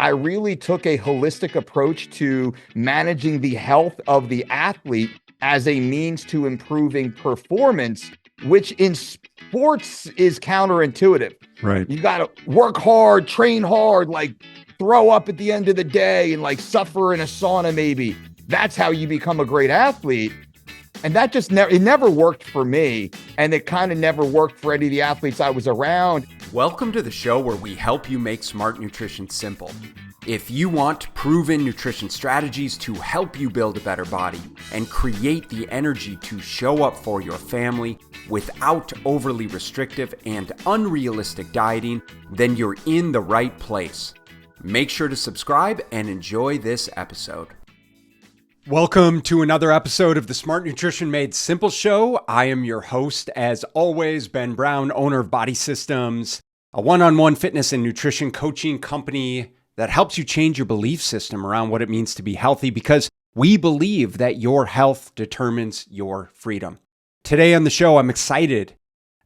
I really took a holistic approach to managing the health of the athlete as a means to improving performance, which in sports is counterintuitive. Right. You got to work hard, train hard, like throw up at the end of the day and like suffer in a sauna maybe. That's how you become a great athlete. And that just never worked for me. And it kind of never worked for any of the athletes I was around. Welcome to the show where we help you make smart nutrition simple. If you want proven nutrition strategies to help you build a better body and create the energy to show up for your family without overly restrictive and unrealistic dieting, then you're in the right place. Make sure to subscribe and enjoy this episode. Welcome to another episode of the Smart Nutrition Made Simple show. I am your host, as always, Ben Brown, owner of Body Systems, a one-on-one fitness and nutrition coaching company that helps you change your belief system around what it means to be healthy, because we believe that your health determines your freedom. Today on the show, I'm excited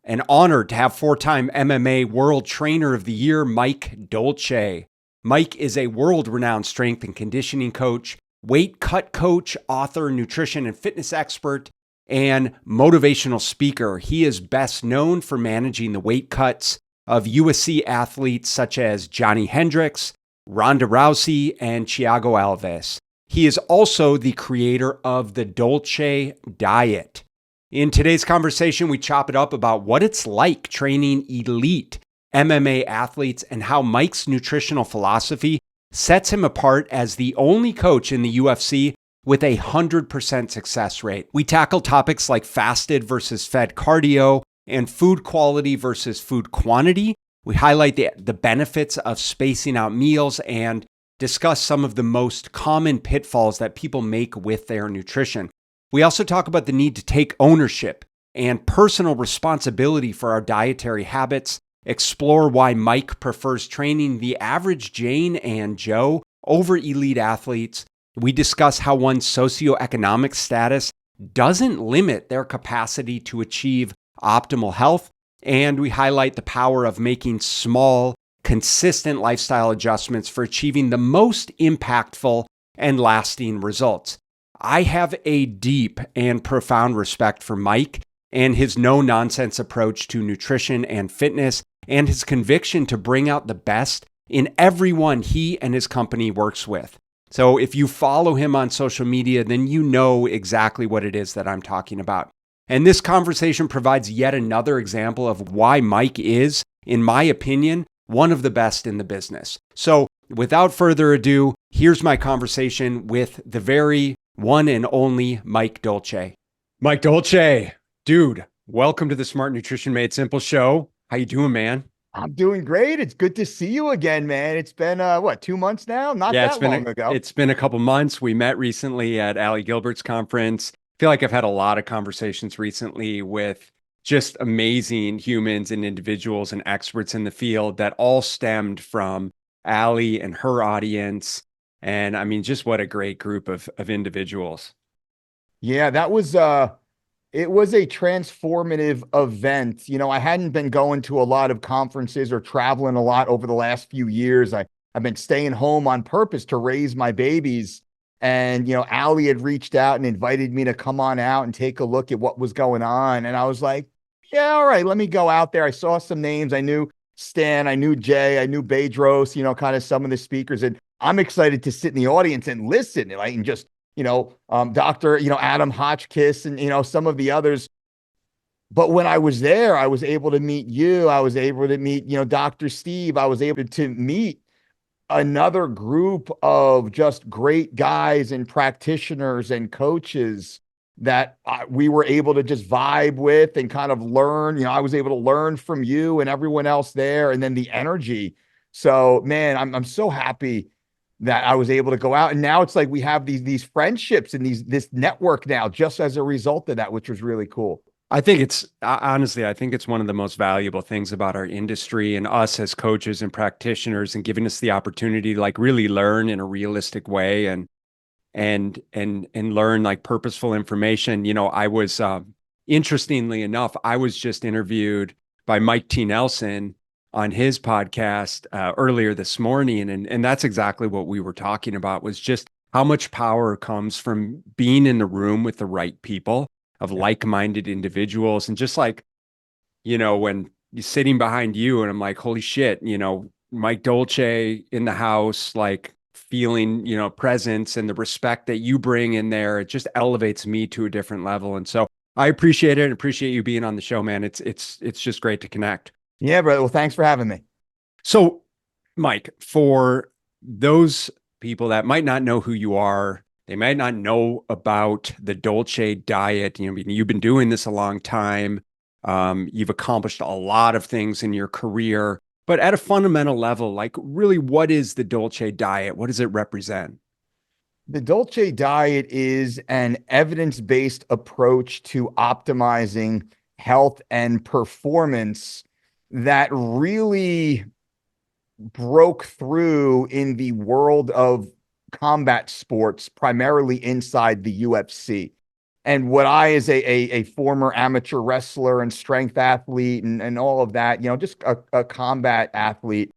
and honored to have four-time MMA World Trainer of the Year, Mike Dolce. Mike is a world-renowned strength and conditioning coach, weight cut coach, author, nutrition and fitness expert, and motivational speaker. He is best known for managing the weight cuts of UFC athletes such as Johny Hendricks, Ronda Rousey, and Thiago Alves. He is also the creator of the Dolce Diet. In today's conversation, we chop it up about what it's like training elite MMA athletes and how Mike's nutritional philosophy sets him apart as the only coach in the UFC with a 100% success rate. We tackle topics like fasted versus fed cardio and food quality versus food quantity. We highlight the benefits of spacing out meals and discuss some of the most common pitfalls that people make with their nutrition. We also talk about the need to take ownership and personal responsibility for our dietary habits, explore why Mike prefers training the average Jane and Joe over elite athletes. We discuss how one's socioeconomic status doesn't limit their capacity to achieve optimal health. And we highlight the power of making small, consistent lifestyle adjustments for achieving the most impactful and lasting results. I have a deep and profound respect for Mike and his no-nonsense approach to nutrition and fitness, and his conviction to bring out the best in everyone he and his company works with. So if you follow him on social media, then you know exactly what it is that I'm talking about. And this conversation provides yet another example of why Mike is, in my opinion, one of the best in the business. So without further ado, here's my conversation with the very one and only Mike Dolce. Mike Dolce, dude, welcome to the Smart Nutrition Made Simple show. How you doing, man? I'm doing great. It's good to see you again, man. It's been, 2 months now? Not that long ago. It's been a couple months. We met recently at Ali Gilbert's conference. I feel like I've had a lot of conversations recently with just amazing humans and individuals and experts in the field that all stemmed from Ali and her audience. And I mean, just what a great group of individuals. Yeah, that was it was a transformative event. You know, I hadn't been going to a lot of conferences or traveling a lot over the last few years. I've been staying home on purpose to raise my babies. And, you know, Ali had reached out and invited me to come on out and take a look at what was going on. And I was like, yeah, all right, let me go out there. I saw some names. I knew Stan, I knew Jay, I knew Bedros, you know, kind of some of the speakers. And I'm excited to sit in the audience and listen, like, and just, Dr. Adam Hotchkiss and, some of the others. But when I was there, I was able to meet you. I was able to meet, Dr. Steve. I was able to meet another group of just great guys and practitioners and coaches that we were able to just vibe with and kind of learn. I was able to learn from you and everyone else there, and then the energy. So, man, I'm so happy that I was able to go out, and now it's like we have these friendships and this network now just as a result of that, which was really cool. I think it's honestly, I think it's one of the most valuable things about our industry and us as coaches and practitioners, and giving us the opportunity to like really learn in a realistic way and learn like purposeful information. I was interestingly enough, I was just interviewed by Mike T. Nelson on his podcast earlier this morning. And that's exactly what we were talking about, was just how much power comes from being in the room with the right people, of like-minded individuals. And just like, when you're sitting behind you and I'm like, holy shit, Mike Dolce in the house, like feeling, presence and the respect that you bring in there, it just elevates me to a different level. And so I appreciate it and appreciate you being on the show, man. It's just great to connect. Yeah, brother. Well, thanks for having me. So, Mike, for those people that might not know who you are, they might not know about the Dolce Diet. You've been doing this a long time. You've accomplished a lot of things in your career, but at a fundamental level, like really, what is the Dolce Diet? What does it represent? The Dolce Diet is an evidence-based approach to optimizing health and performance that really broke through in the world of combat sports, primarily inside the UFC. And what I, as a former amateur wrestler and strength athlete and all of that, just a combat athlete,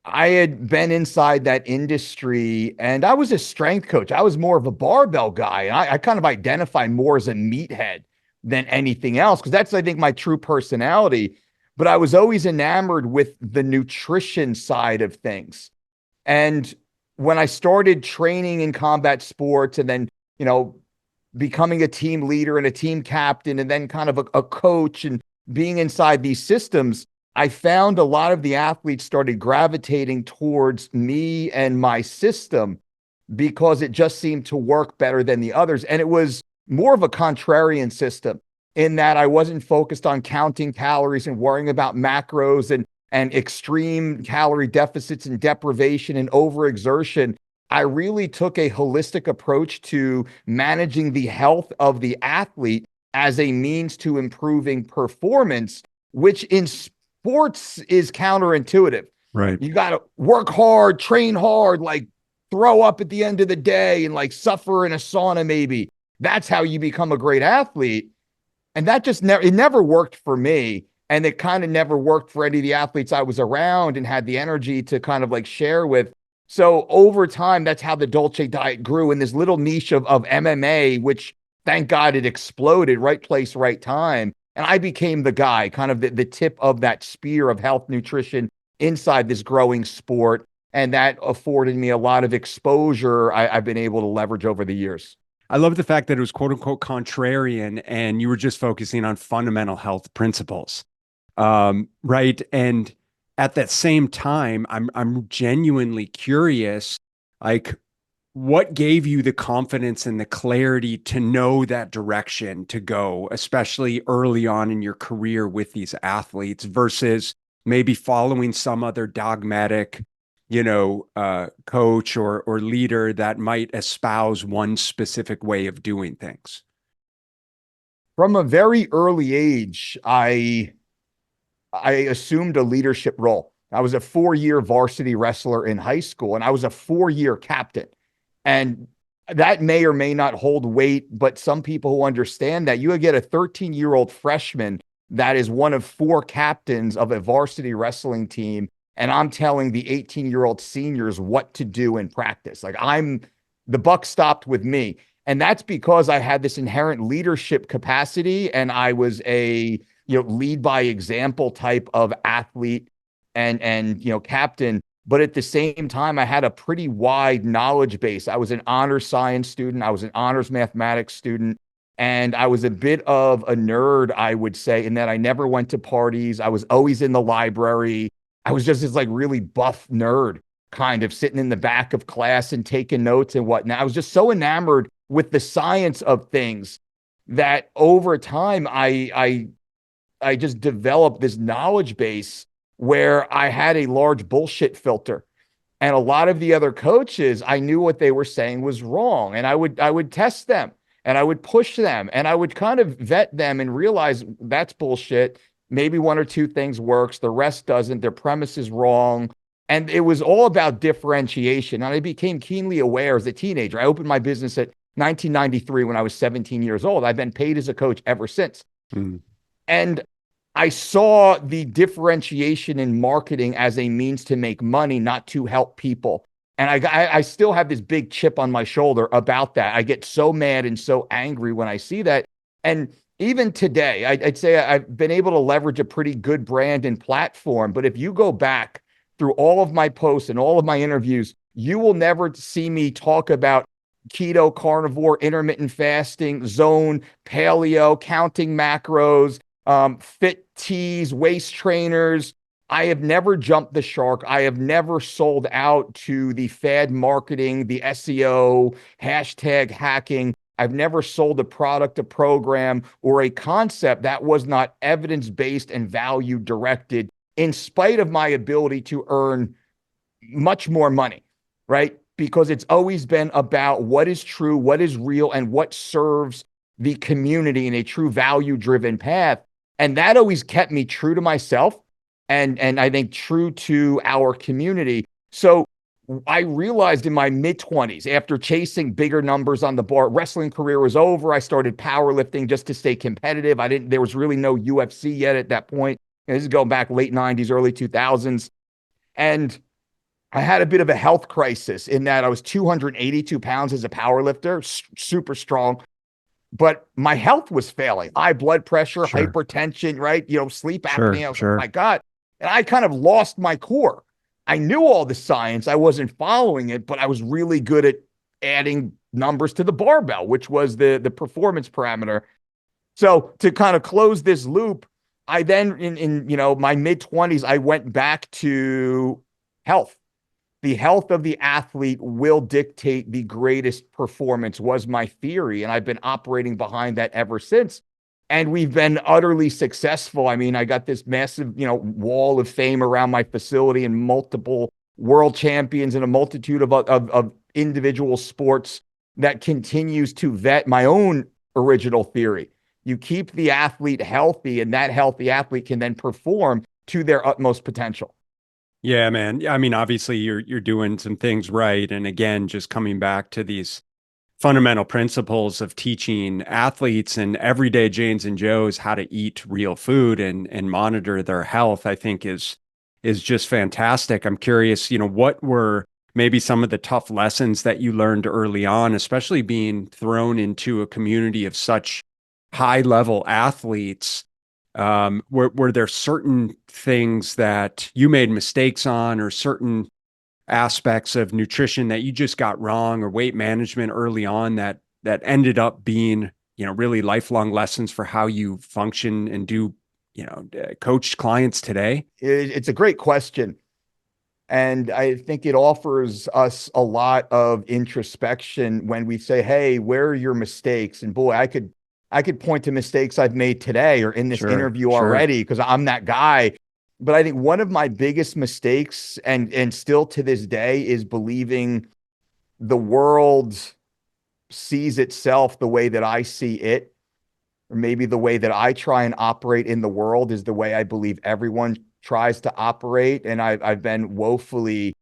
I had been inside that industry and I was a strength coach. I was more of a barbell guy. And I kind of identify more as a meathead than anything else, because that's, I think, my true personality. But I was always enamored with the nutrition side of things. And when I started training in combat sports and then, becoming a team leader and a team captain and then kind of a coach and being inside these systems, I found a lot of the athletes started gravitating towards me and my system because it just seemed to work better than the others. And it was more of a contrarian system in that I wasn't focused on counting calories and worrying about macros and extreme calorie deficits and deprivation and overexertion. I really took a holistic approach to managing the health of the athlete as a means to improving performance, which in sports is counterintuitive. Right. You got to work hard, train hard, like throw up at the end of the day and like suffer in a sauna, maybe. That's how you become a great athlete. And that just never worked for me. And it kind of never worked for any of the athletes I was around and had the energy to kind of like share with. So over time, that's how the Dolce Diet grew in this little niche of MMA, which thank God it exploded, right place, right time. And I became the guy, kind of the tip of that spear of health nutrition inside this growing sport. And that afforded me a lot of exposure I've been able to leverage over the years. I love the fact that it was quote unquote contrarian and you were just focusing on fundamental health principles. Right. And at that same time, I'm genuinely curious, like, what gave you the confidence and the clarity to know that direction to go, especially early on in your career with these athletes versus maybe following some other dogmatic, coach or leader that might espouse one specific way of doing things? From a very early age, I assumed a leadership role. I was a 4-year varsity wrestler in high school, and I was a 4-year captain. And that may or may not hold weight, but some people who understand that, you get a 13-year-old freshman that is one of 4 captains of a varsity wrestling team, and I'm telling the 18-year-old seniors what to do in practice. Like, the buck stopped with me. And that's because I had this inherent leadership capacity, and I was a lead by example type of athlete and captain. But at the same time, I had a pretty wide knowledge base. I was an honors science student. I was an honors mathematics student. And I was a bit of a nerd, I would say, in that I never went to parties. I was always in the library. I was just this like really buff nerd, kind of sitting in the back of class and taking notes and whatnot. I was just so enamored with the science of things that over time, I just developed this knowledge base where I had a large bullshit filter. And a lot of the other coaches, I knew what they were saying was wrong. And I would test them and I would push them and I would kind of vet them and realize that's bullshit. Maybe 1 or 2 things works. The rest doesn't. Their premise is wrong. And it was all about differentiation. And I became keenly aware as a teenager. I opened my business at 1993 when I was 17 years old. I've been paid as a coach ever since. Mm. And I saw the differentiation in marketing as a means to make money, not to help people. And I still have this big chip on my shoulder about that. I get so mad and so angry when I see that. And even today, I'd say I've been able to leverage a pretty good brand and platform. But if you go back through all of my posts and all of my interviews, you will never see me talk about keto, carnivore, intermittent fasting, zone, paleo, counting macros, fit teas, waist trainers. I have never jumped the shark. I have never sold out to the fad marketing, the SEO, hashtag hacking. I've never sold a product, a program, or a concept that was not evidence-based and value directed, in spite of my ability to earn much more money, right? Because it's always been about what is true, what is real, and what serves the community in a true value-driven path. And that always kept me true to myself and I think true to our community. So I realized in my mid-20s, after chasing bigger numbers on the bar, wrestling career was over. I started powerlifting just to stay competitive. There was really no UFC yet at that point. And this is going back late 90s, early 2000s. And I had a bit of a health crisis in that I was 282 pounds as a powerlifter, super strong, but my health was failing. High blood pressure, Sure. hypertension, right? Sleep apnea. Sure. I was like, oh Sure. my God. And I kind of lost my core. I knew all the science. I wasn't following it, but I was really good at adding numbers to the barbell, which was the performance parameter. So to kind of close this loop, I then in my mid-20s, I went back to health. The health of the athlete will dictate the greatest performance, was my theory. And I've been operating behind that ever since. And we've been utterly successful. I mean, I got this massive, wall of fame around my facility and multiple world champions and a multitude of individual sports that continues to vet my own original theory. You keep the athlete healthy, and that healthy athlete can then perform to their utmost potential. Yeah, man. I mean, obviously you're doing some things right. And again, just coming back to these fundamental principles of teaching athletes and everyday Janes and Joes how to eat real food and monitor their health, I think is just fantastic. I'm curious, what were maybe some of the tough lessons that you learned early on, especially being thrown into a community of such high level athletes. Were there certain things that you made mistakes on, or certain aspects of nutrition that you just got wrong, or weight management early on that ended up being, really lifelong lessons for how you function and do, coach clients today? It's a great question. And I think it offers us a lot of introspection when we say, hey, where are your mistakes? And boy, I could point to mistakes I've made today or in this Sure, interview sure. already because I'm that guy. But I think one of my biggest mistakes, and still to this day, is believing the world sees itself the way that I see it, or maybe the way that I try and operate in the world is the way I believe everyone tries to operate. And I've been woefully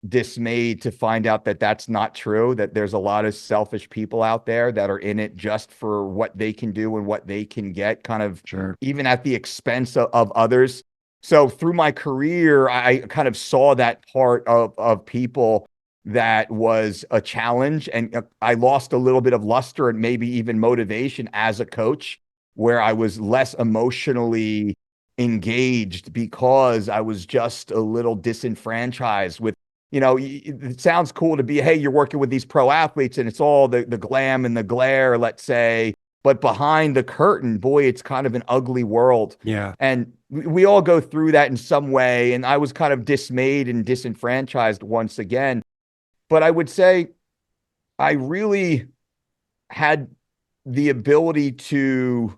dismayed to find out that that's not true, that there's a lot of selfish people out there that are in it just for what they can do and what they can get, kind of Sure. even at the expense of others. So through my career, I kind of saw that part of people that was a challenge. And I lost a little bit of luster and maybe even motivation as a coach, where I was less emotionally engaged because I was just a little disenfranchised with, it sounds cool to be, hey, you're working with these pro athletes and it's all the glam and the glare, let's say, but behind the curtain, boy, it's kind of an ugly world. Yeah. And we all go through that in some way. And I was kind of dismayed and disenfranchised once again. But I would say I really had the ability to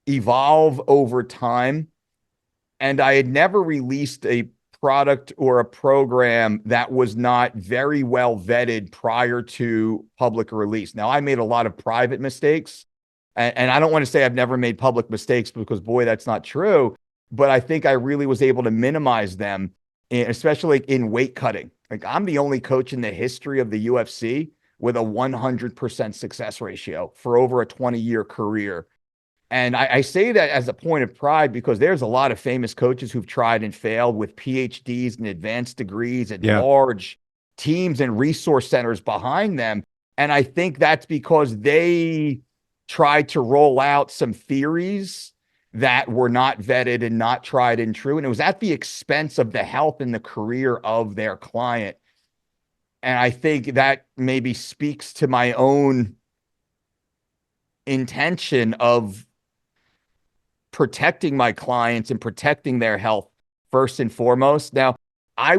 evolve over time. And I had never released a product or a program that was not very well vetted prior to public release. Now, I made a lot of private mistakes, and I don't want to say I've never made public mistakes because, boy, that's not true. But I think I really was able to minimize them, especially in weight cutting. Like, I'm the only coach in the history of the UFC with a 100% success ratio for over a 20-year career. And I say that as a point of pride because there's a lot of famous coaches who've tried and failed with PhDs and advanced degrees and Yeah. large teams and resource centers behind them. And I think that's because they tried to roll out some theories that were not vetted and not tried and true. And it was at the expense of the health and the career of their client. And I think that maybe speaks to my own intention of protecting my clients and protecting their health first and foremost. Now, I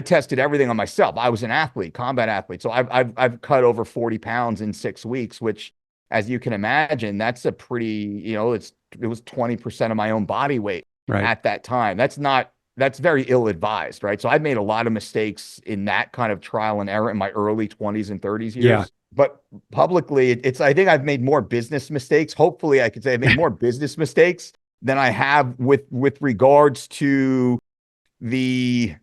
tested everything on myself. I was an athlete, combat athlete. So I've cut over 40 pounds in 6 weeks, which, as you can imagine, that's a pretty, it was 20% of my own body weight at that time. That's very ill-advised, right? So I've made a lot of mistakes in that kind of trial and error in my early 20s and 30s years. Yeah. But publicly, I think I've made more business mistakes. Hopefully, I could say I've made more business mistakes than I have with regards to the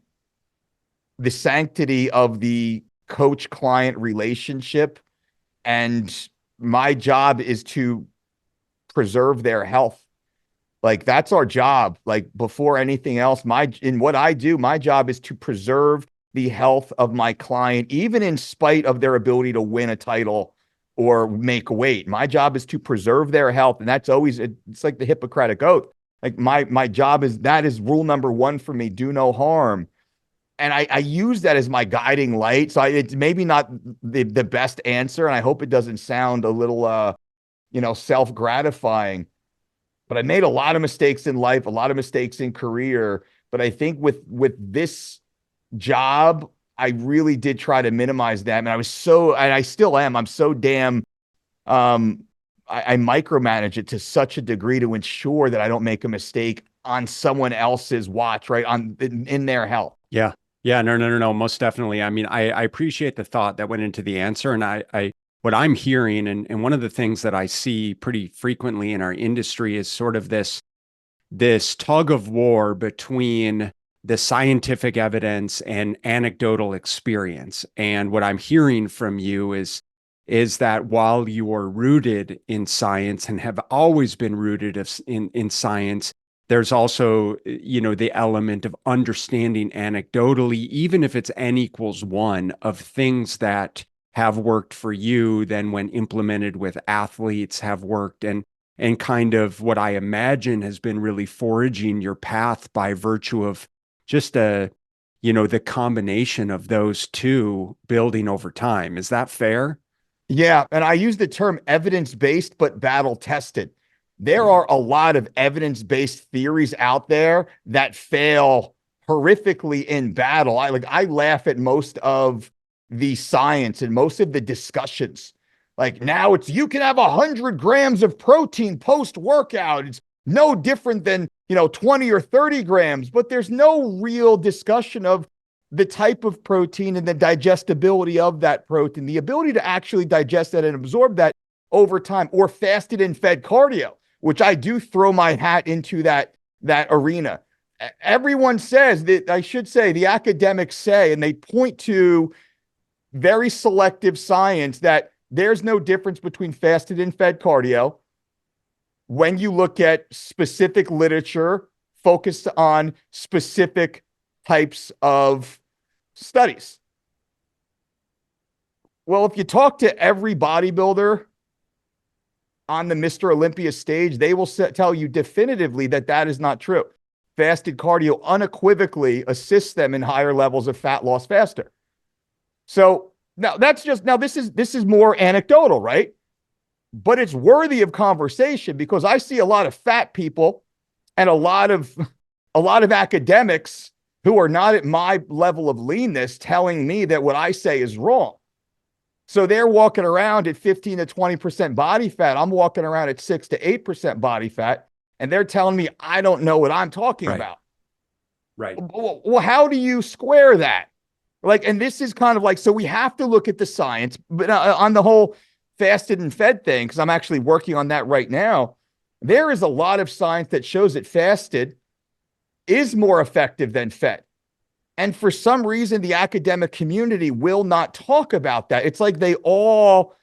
sanctity of the coach-client relationship. And my job is to preserve their health. Like, that's our job. Like, before anything else, in what I do, my job is to preserve the health of my client, even in spite of their ability to win a title or make weight. My job is to preserve their health. And that's always, it's like the Hippocratic Oath. Like, that is rule number one for me: do no harm. And I use that as my guiding light. So it's maybe not the best answer. And I hope it doesn't sound a little, self-gratifying. But I made a lot of mistakes in life, a lot of mistakes in career. But I think with this job, I really did try to minimize them. And I still am. I'm so damn, I micromanage it to such a degree to ensure that I don't make a mistake on someone else's watch, right? In their health. Yeah. Yeah. No. Most definitely. I mean, I appreciate the thought that went into the answer. And what I'm hearing, and one of the things that I see pretty frequently in our industry is sort of this tug of war between the scientific evidence and anecdotal experience. And what I'm hearing from you is that while you are rooted in science and have always been rooted in science, there's also, the element of understanding anecdotally, even if it's N equals 1, of things that have worked for you, then when implemented with athletes have worked, and kind of what I imagine has been really foraging your path by virtue of just the combination of those two building over time. Is that fair? Yeah. And I use the term evidence-based, but battle-tested. There are a lot of evidence-based theories out there that fail horrifically in battle. I laugh at most of the science and most of the discussions. Like, now you can have 100 grams of protein post-workout. It's no different than, 20 or 30 grams, but there's no real discussion of the type of protein and the digestibility of that protein, the ability to actually digest that and absorb that over time, or fasted and fed cardio, which I do throw my hat into that arena. Everyone says that, I should say, the academics say, and they point to very selective science, that there's no difference between fasted and fed cardio when you look at specific literature focused on specific types of studies. Well, if you talk to every bodybuilder on the Mr. Olympia stage, they will tell you definitively that is not true. Fasted cardio unequivocally assists them in higher levels of fat loss faster. So now this is more anecdotal, right? But it's worthy of conversation, because I see a lot of fat people and a lot of academics who are not at my level of leanness telling me that what I say is wrong. So they're walking around at 15 to 20% body fat. I'm walking around at 6 to 8% body fat, and they're telling me I don't know what I'm talking about. Right. Well, how do you square that? And this is kind of like, so we have to look at the science, but on the whole fasted and fed thing, because I'm actually working on that right now, there is a lot of science that shows that fasted is more effective than fed. And for some reason, the academic community will not talk about that. It's like they all,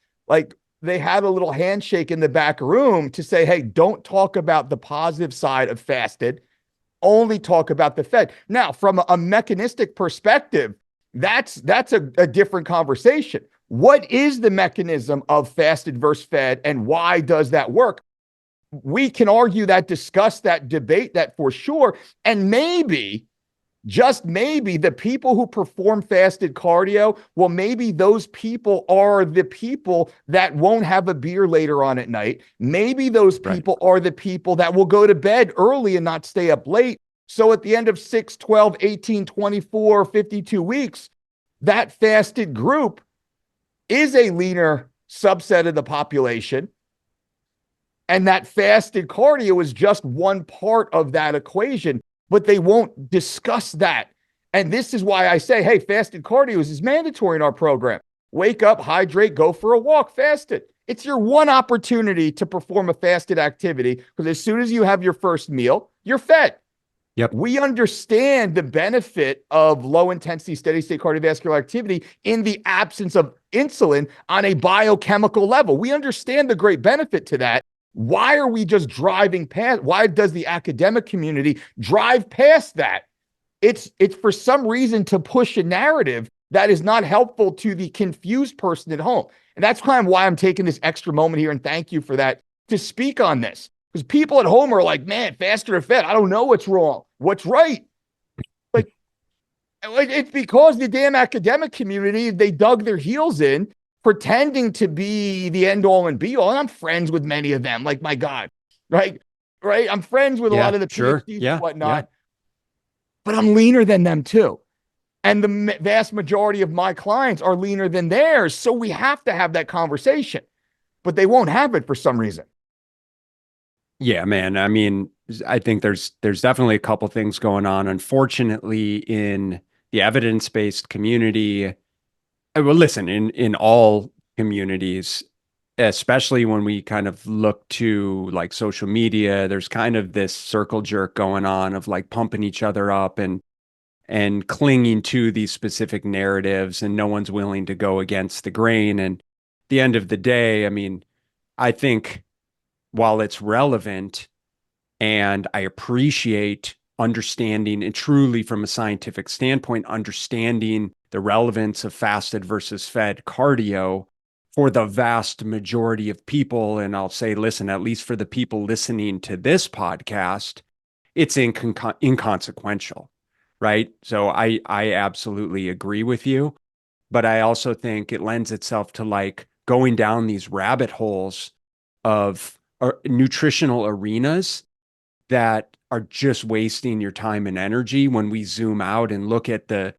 they had a little handshake in the back room to say, hey, don't talk about the positive side of fasted, only talk about the fed. Now, from a mechanistic perspective, that's a different conversation. What is the mechanism of fasted versus fed, and why does that work? We can argue that, discuss that, debate that for sure. And maybe, just maybe, the people who perform fasted cardio, well, maybe those people are the people that won't have a beer later on at night. Maybe those people are the people that will go to bed early and not stay up late. So at the end of 6, 12, 18, 24, 52 weeks, that fasted group is a leaner subset of the population. And that fasted cardio is just one part of that equation, but they won't discuss that. And this is why I say, hey, fasted cardio is mandatory in our program. Wake up, hydrate, go for a walk, fasted. It's your one opportunity to perform a fasted activity, because as soon as you have your first meal, you're fed. Yep. We understand the benefit of low intensity, steady state cardiovascular activity in the absence of insulin on a biochemical level. We understand the great benefit to that. Why are we just driving past? Why does the academic community drive past that? It's for some reason to push a narrative that is not helpful to the confused person at home. And that's kind of why I'm taking this extra moment here, and thank you for that, to speak on this. Because people at home are like, man, faster or fed, I don't know what's wrong. What's right? Like, it's because the damn academic community, they dug their heels in, pretending to be the end all and be all. And I'm friends with many of them. Like, my God, right? I'm friends with a lot of the PhDs and whatnot, but I'm leaner than them too. And the vast majority of my clients are leaner than theirs. So we have to have that conversation, but they won't have it for some reason. Yeah, man. I mean, I think there's definitely a couple things going on. Unfortunately, in the evidence-based community, well, listen, in all communities, especially when we kind of look to like social media, there's kind of this circle jerk going on of like pumping each other up and clinging to these specific narratives, and no one's willing to go against the grain. And at the end of the day, I mean, I think while it's relevant and I appreciate understanding, and truly from a scientific standpoint, understanding the relevance of fasted versus fed cardio for the vast majority of people. And I'll say, listen, at least for the people listening to this podcast, it's inconsequential, right? So I absolutely agree with you. But I also think it lends itself to like going down these rabbit holes of nutritional arenas that are just wasting your time and energy when we zoom out and look at the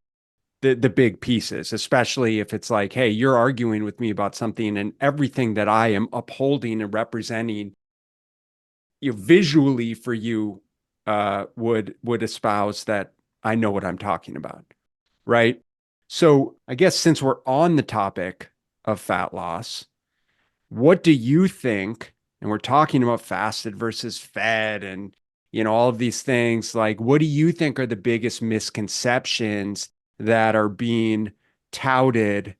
big pieces, especially if it's like, hey, you're arguing with me about something, and everything that I am upholding and representing visually for you would espouse that I know what I'm talking about, right? So I guess since we're on the topic of fat loss, what do you think? And we're talking about fasted versus fed and, all of these things. Like, what do you think are the biggest misconceptions that are being touted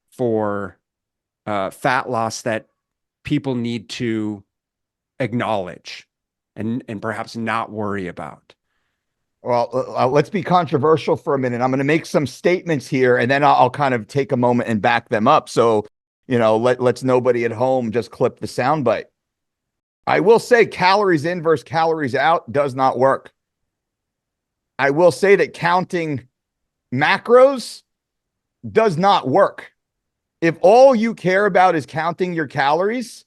for fat loss that people need to acknowledge and perhaps not worry about? Well, let's be controversial for a minute. I'm going to make some statements here, and then I'll kind of take a moment and back them up. So, let's nobody at home just clip the soundbite. I will say calories in versus calories out does not work. I will say that counting macros does not work. If all you care about is counting your calories,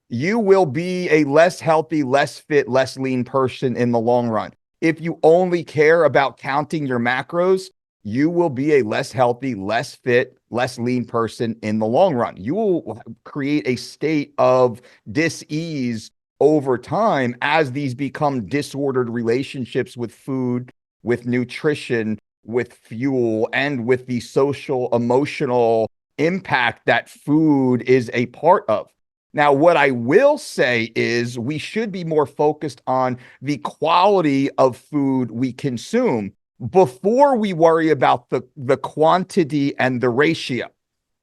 you will be a less healthy, less fit, less lean person in the long run. If you only care about counting your macros, you will be a less healthy, less fit, less lean person in the long run. You will create a state of dis-ease over time as these become disordered relationships with food, with nutrition, with fuel, and with the social, emotional impact that food is a part of. Now, what I will say is we should be more focused on the quality of food we consume before we worry about the quantity and the ratio.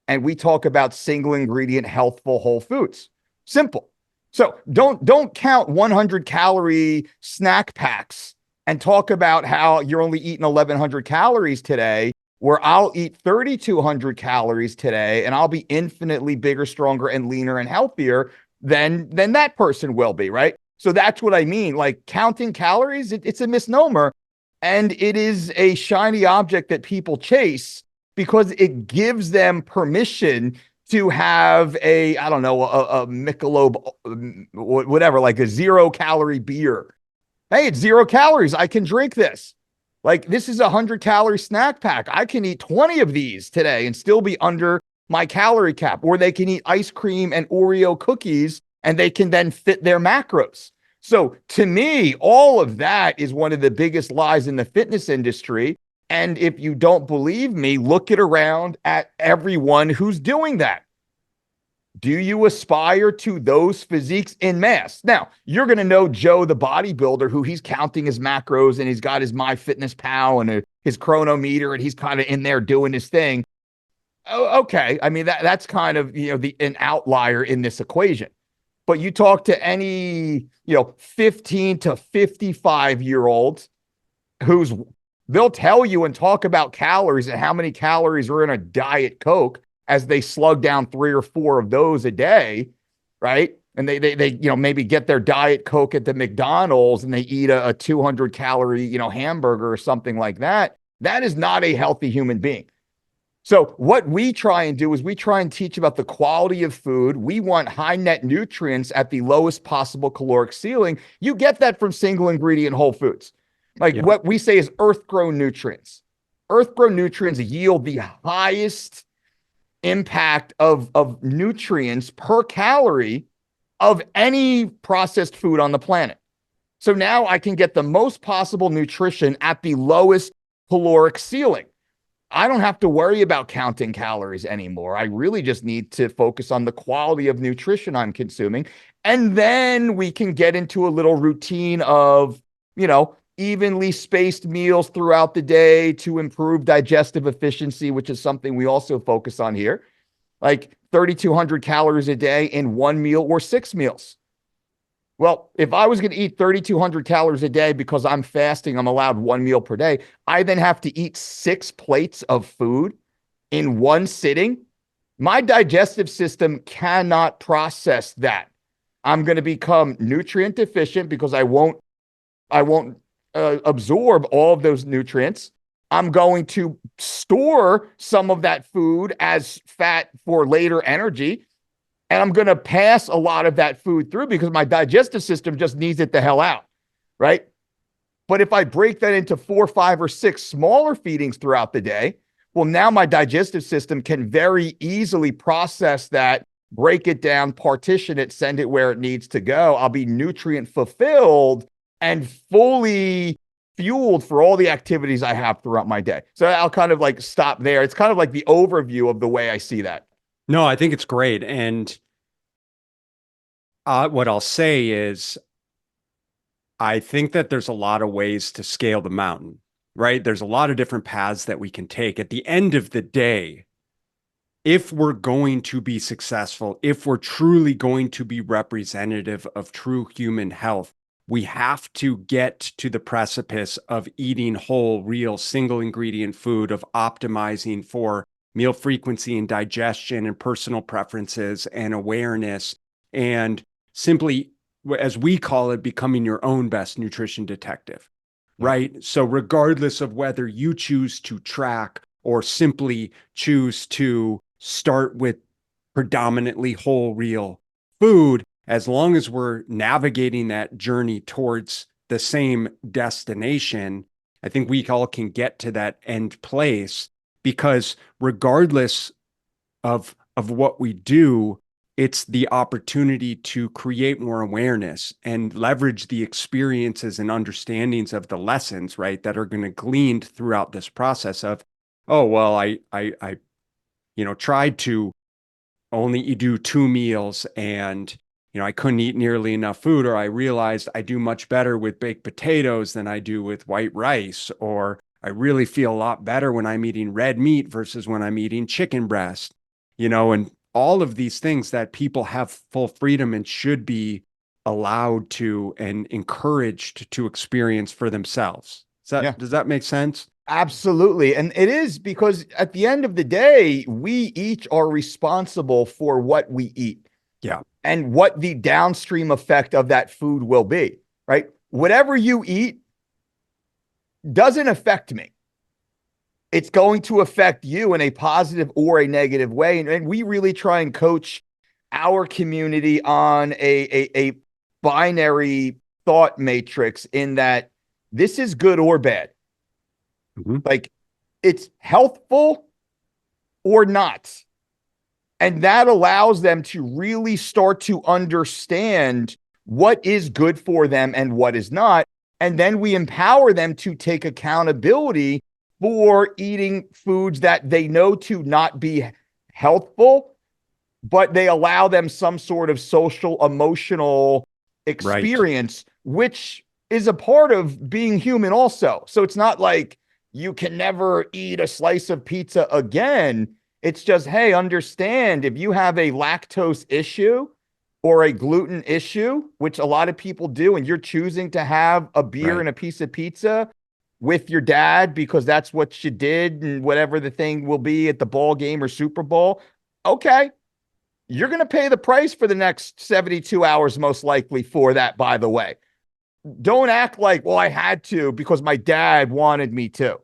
and we talk about single ingredient, healthful whole foods. Simple. So don't count 100 calorie snack packs and talk about how you're only eating 1,100 calories today, where I'll eat 3,200 calories today and I'll be infinitely bigger, stronger, and leaner and healthier than that person will be, right? So that's what I mean. Like counting calories, it's a misnomer. And it is a shiny object that people chase because it gives them permission to have I don't know, a Michelob, whatever, like a 0-calorie beer. Hey, it's 0 calories. I can drink this. Like this is a 100-calorie snack pack. I can eat 20 of these today and still be under my calorie cap. Or they can eat ice cream and Oreo cookies and they can then fit their macros. So to me, all of that is one of the biggest lies in the fitness industry. And if you don't believe me, look around at everyone who's doing that. Do you aspire to those physiques in mass? Now, you're going to know Joe, the bodybuilder, who he's counting his macros and he's got his MyFitnessPal and his chronometer and he's kind of in there doing his thing. Oh, okay. I mean, that's kind of, an outlier in this equation. But you talk to any, 15 to 55-year-olds they'll tell you and talk about calories and how many calories are in a Diet Coke as they slug down 3 or 4 of those a day, right? And they maybe get their Diet Coke at the McDonald's and they eat a 200-calorie, hamburger or something like that. That is not a healthy human being. So what we try and do is we try and teach about the quality of food. We want high net nutrients at the lowest possible caloric ceiling. You get that from single ingredient whole foods. Like what we say is earth-grown nutrients. Earth-grown nutrients yield the highest impact of nutrients per calorie of any processed food on the planet. So now I can get the most possible nutrition at the lowest caloric ceiling. I don't have to worry about counting calories anymore. I really just need to focus on the quality of nutrition I'm consuming. And then we can get into a little routine of, evenly spaced meals throughout the day to improve digestive efficiency, which is something we also focus on here. Like 3,200 calories a day in 1 meal or 6 meals. Well, if I was going to eat 3,200 calories a day because I'm fasting, I'm allowed 1 meal per day. I then have to eat 6 plates of food in one sitting. My digestive system cannot process that. I'm going to become nutrient deficient because I won't absorb all of those nutrients. I'm going to store some of that food as fat for later energy. And I'm going to pass a lot of that food through because my digestive system just needs it the hell out, right? But if I break that into 4, 5, or 6 smaller feedings throughout the day, well, now my digestive system can very easily process that, break it down, partition it, send it where it needs to go. I'll be nutrient fulfilled and fully fueled for all the activities I have throughout my day. So I'll kind of like stop there. It's kind of like the overview of the way I see that. No, I think it's great. And what I'll say is, I think that there's a lot of ways to scale the mountain, right? There's a lot of different paths that we can take. At the end of the day, if we're going to be successful, if we're truly going to be representative of true human health, we have to get to the precipice of eating whole, real, single ingredient food, of optimizing for meal frequency and digestion and personal preferences and awareness, and simply, as we call it, becoming your own best nutrition detective, right? So regardless of whether you choose to track or simply choose to start with predominantly whole, real food, as long as we're navigating that journey towards the same destination, I think we all can get to that end place. Because regardless of what we do, it's the opportunity to create more awareness and leverage the experiences and understandings of the lessons, right, that are going to gleaned throughout this process of, oh, well, I tried to only do 2 meals and, I couldn't eat nearly enough food, or I realized I do much better with baked potatoes than I do with white rice, or I really feel a lot better when I'm eating red meat versus when I'm eating chicken breast. and all of these things that people have full freedom and should be allowed to and encouraged to experience for themselves. Yeah. Does that make sense? Absolutely. And it is, because at the end of the day, we each are responsible for what we eat. Yeah. And what the downstream effect of that food will be, right? Whatever you eat doesn't affect me. It's going to affect you in a positive or a negative way. And we really try and coach our community on a binary thought matrix, in that this is good or bad. Mm-hmm. Like, it's healthful or not. And that allows them to really start to understand what is good for them and what is not. And then we empower them to take accountability for eating foods that they know to not be healthful, but they allow them some sort of social, emotional experience, which is a part of being human also. So it's not like you can never eat a slice of pizza again. It's just, hey, understand, if you have a lactose issue or a gluten issue, which a lot of people do, and you're choosing to have a beer and a piece of pizza with your dad because that's what you did and whatever the thing will be at the ball game or Super Bowl, okay, you're going to pay the price for the next 72 hours, most likely, for that, by the way. Don't act like, well, I had to because my dad wanted me to.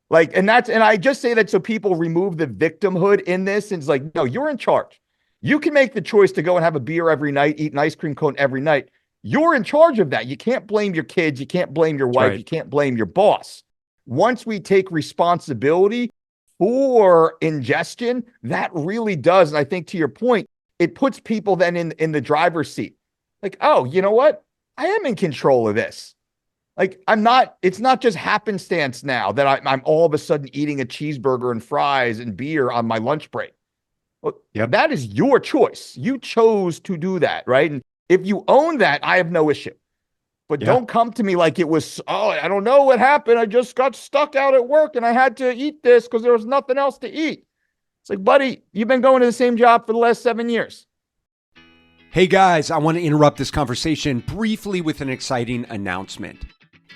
Like, and I just say that so people remove the victimhood in this. And it's like, no, you're in charge. You can make the choice to go and have a beer every night, eat an ice cream cone every night. You're in charge of that. You can't blame your kids. You can't blame your wife. You can't blame your boss. Once we take responsibility for ingestion, that really does. And I think, to your point, it puts people then in the driver's seat. Like, oh, you know what? I am in control of this. Like, it's not just happenstance now that I'm all of a sudden eating a cheeseburger and fries and beer on my lunch break. Well, that is your choice. You chose to do that, right? And if you own that, I have no issue. But don't come to me like it was, oh, I don't know what happened. I just got stuck out at work and I had to eat this because there was nothing else to eat. It's like, buddy, you've been going to the same job for the last 7 years. Hey guys, I want to interrupt this conversation briefly with an exciting announcement.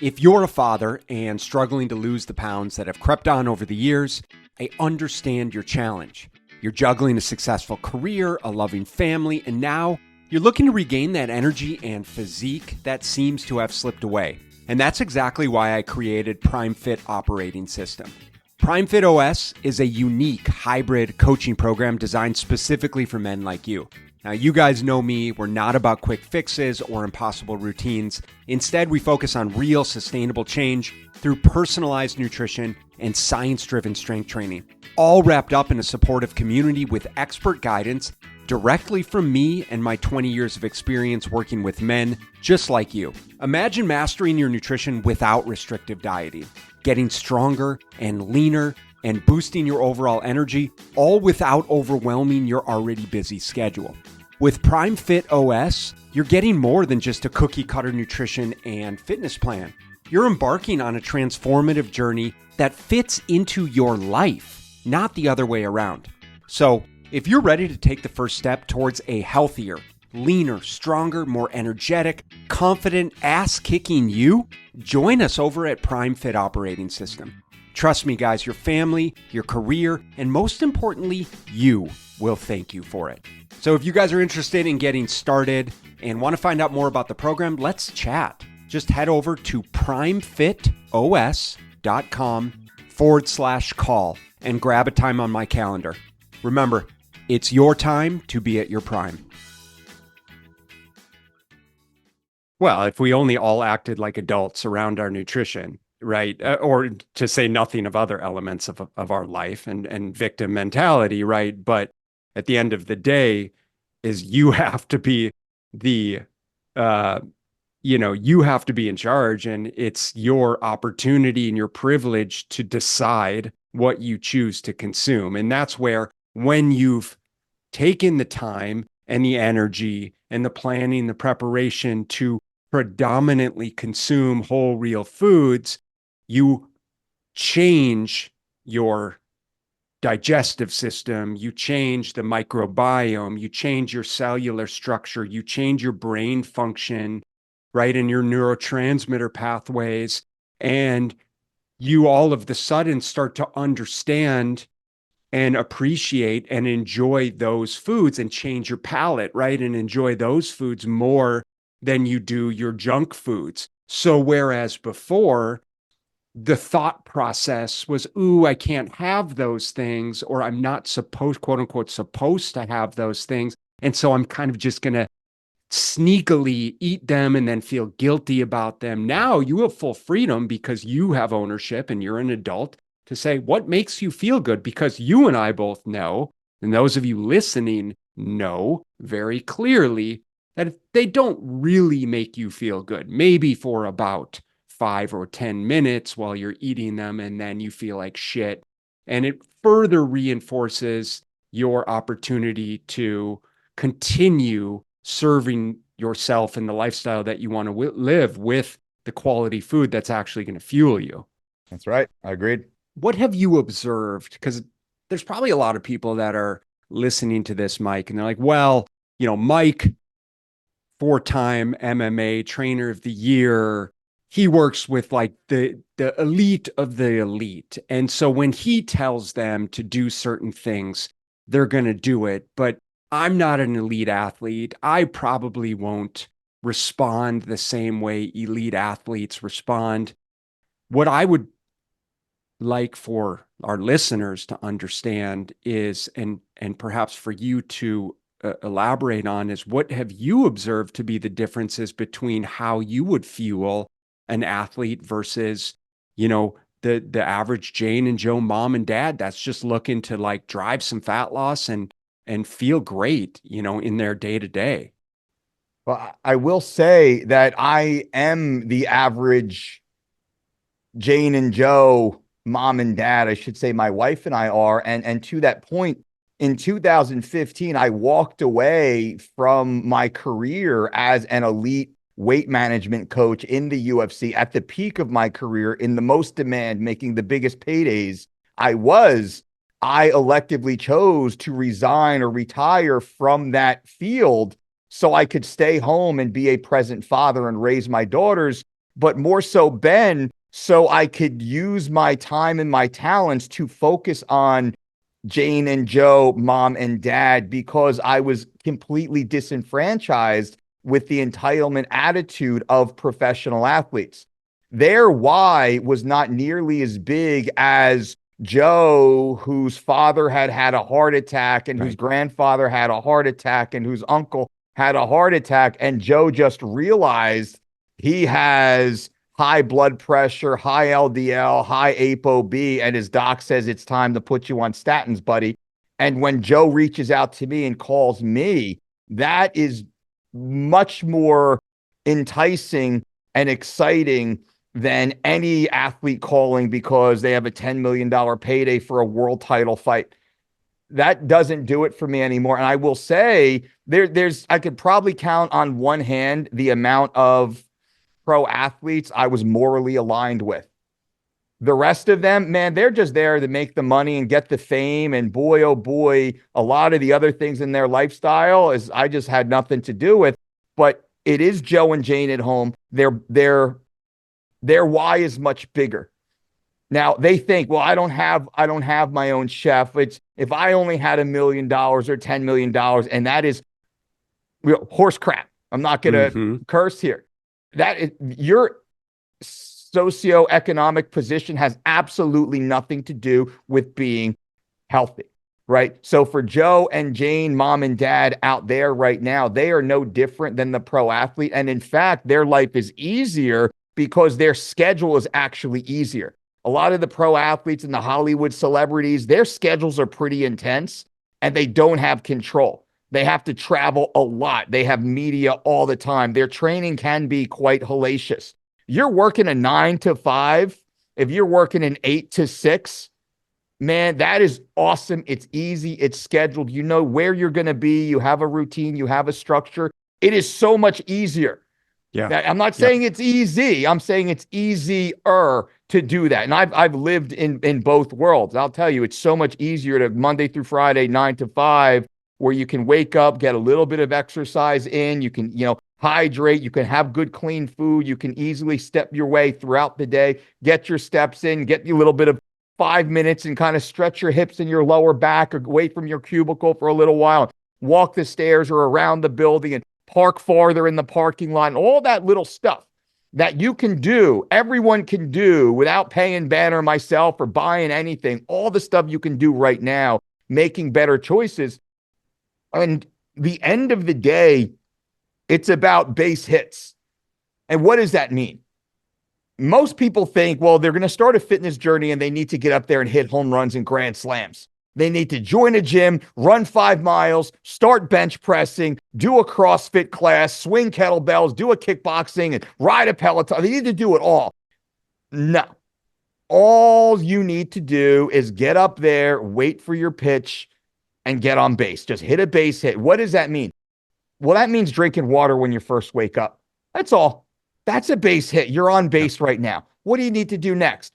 If you're a father and struggling to lose the pounds that have crept on over the years, I understand your challenge. You're juggling a successful career, a loving family, and now you're looking to regain that energy and physique that seems to have slipped away. And that's exactly why I created PrimeFit Operating System. PrimeFit OS is a unique hybrid coaching program designed specifically for men like you. Now, you guys know me, we're not about quick fixes or impossible routines. Instead, we focus on real sustainable change through personalized nutrition and science-driven strength training, all wrapped up in a supportive community with expert guidance directly from me and my 20 years of experience working with men just like you. Imagine mastering your nutrition without restrictive dieting, getting stronger and leaner, and boosting your overall energy, all without overwhelming your already busy schedule. With PrimeFit OS, you're getting more than just a cookie-cutter nutrition and fitness plan. You're embarking on a transformative journey that fits into your life, not the other way around. So, if you're ready to take the first step towards a healthier, leaner, stronger, more energetic, confident, ass-kicking you, join us over at PrimeFit Operating System. Trust me, guys, your family, your career, and most importantly, you will thank you for it. So if you guys are interested in getting started and want to find out more about the program, let's chat. Just head over to primefitos.com/call and grab a time on my calendar. Remember, it's your time to be at your prime. Well, if we only all acted like adults around our nutrition, right? Or to say nothing of other elements of our life and victim mentality, right? But at the end of the day, is you have to be you have to be in charge, and it's your opportunity and your privilege to decide what you choose to consume. And that's where, when you've taken the time and the energy and the planning, the preparation to predominantly consume whole, real foods, you change your digestive system, you change the microbiome, you change your cellular structure, you change your brain function, right, and your neurotransmitter pathways. And you all of the sudden start to understand and appreciate and enjoy those foods and change your palate, right? And enjoy those foods more than you do your junk foods. So whereas before, the thought process was, ooh, I can't have those things, or I'm not supposed, quote unquote, supposed to have those things. And so I'm kind of just going to sneakily eat them and then feel guilty about them. Now you have full freedom because you have ownership and you're an adult to say what makes you feel good, because you and I both know, and those of you listening know very clearly, that they don't really make you feel good. Maybe for about 5 or 10 minutes while you're eating them, and then you feel like shit. And it further reinforces your opportunity to continue serving yourself and the lifestyle that you want to live with the quality food that's actually going to fuel you. That's right. I agreed. What have you observed? Because there's probably a lot of people that are listening to this, Mike, and they're like, well, Mike, 4-time MMA trainer of the year, he works with like the elite of the elite. And so when he tells them to do certain things, they're going to do it. But I'm not an elite athlete. I probably won't respond the same way elite athletes respond. What I would like for our listeners to understand is, and perhaps for you to elaborate on, is what have you observed to be the differences between how you would fuel an athlete versus, the average Jane and Joe mom and dad that's just looking to like drive some fat loss and feel great, in their day to day. Well, I will say that I am the average Jane and Joe mom and dad. I should say my wife and I are. And to that point, in 2015, I walked away from my career as an elite weight management coach in the UFC at the peak of my career, in the most demand, making the biggest paydays. I electively chose to resign or retire from that field so I could stay home and be a present father and raise my daughters, but more so, Ben, so I could use my time and my talents to focus on Jane and Joe, mom and dad, because I was completely disenfranchised with the entitlement attitude of professional athletes. Their why was not nearly as big as Joe, whose father had had a heart attack and whose grandfather had a heart attack and whose uncle had a heart attack. And Joe just realized he has high blood pressure, high LDL, high ApoB, and his doc says it's time to put you on statins, buddy. And when Joe reaches out to me and calls me, that is much more enticing and exciting than any athlete calling because they have a $10 million payday for a world title fight. That doesn't do it for me anymore. And I will say I could probably count on one hand the amount of pro athletes I was morally aligned with. The rest of them, man, they're just there to make the money and get the fame. And boy, oh boy, a lot of the other things in their lifestyle is I just had nothing to do with. But it is Joe and Jane at home. Their why is much bigger. Now they think, well, I don't have my own chef. It's if I only had $1 million or $10 million, and that is horse crap. I'm not going to curse here. That is, your socioeconomic position has absolutely nothing to do with being healthy, right? So for Joe and Jane, mom and dad out there right now, they are no different than the pro athlete. And in fact, their life is easier because their schedule is actually easier. A lot of the pro athletes and the Hollywood celebrities, their schedules are pretty intense and they don't have control. They have to travel a lot. They have media all the time. Their training can be quite hellacious. You're working a 9 to 5. If you're working an 8 to 6, man, that is awesome. It's easy. It's scheduled. You know where you're going to be. You have a routine. You have a structure. It is so much easier. Yeah. Now, I'm not saying it's easy. I'm saying it's easier to do that. And I've lived in both worlds. I'll tell you, it's so much easier to Monday through Friday, 9 to 5, where you can wake up, get a little bit of exercise in, you can, hydrate, you can have good clean food, you can easily step your way throughout the day, get your steps in, get you a little bit of 5 minutes and kind of stretch your hips and your lower back or away from your cubicle for a little while, walk the stairs or around the building and park farther in the parking lot, and all that little stuff that you can do, everyone can do without paying Ben or myself or buying anything, all the stuff you can do right now, making better choices. And the end of the day, it's about base hits. And what does that mean? Most people think, well, they're going to start a fitness journey and they need to get up there and hit home runs and grand slams. They need to join a gym, run 5 miles, start bench pressing, do a CrossFit class, swing kettlebells, do a kickboxing, and ride a Peloton. They need to do it all. No. All you need to do is get up there, wait for your pitch, and get on base. Just hit a base hit. What does that mean? Well, that means drinking water when you first wake up. That's all. That's a base hit. You're on base right now. What do you need to do next?